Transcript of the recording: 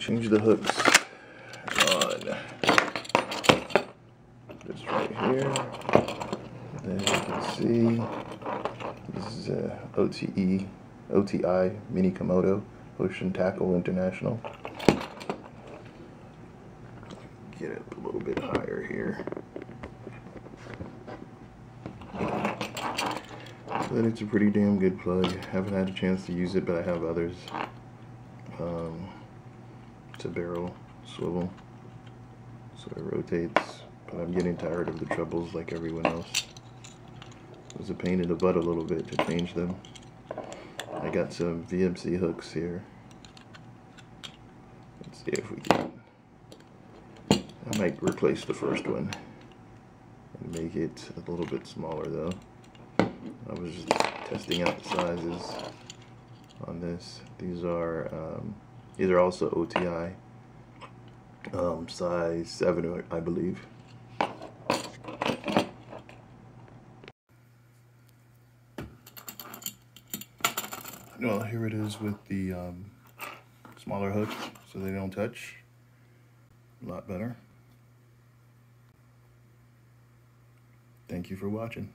change the hooks on this right here. Then you can see this is a OTI Mini Komodo Ocean Tackle International. Get it a little bit higher here. But it's a pretty damn good plug. Haven't had a chance to use it, but I have others. It's a barrel swivel, so it rotates, but I'm getting tired of the trebles like everyone else. It was a pain in the butt a little bit to change them. I got some VMC hooks here. Let's see if we can. I might replace the first one and make it a little bit smaller though. I was just testing out the sizes on this. These are also OTI, size 7, I believe. Well, here it is with the smaller hooks, so they don't touch. A lot better. Thank you for watching.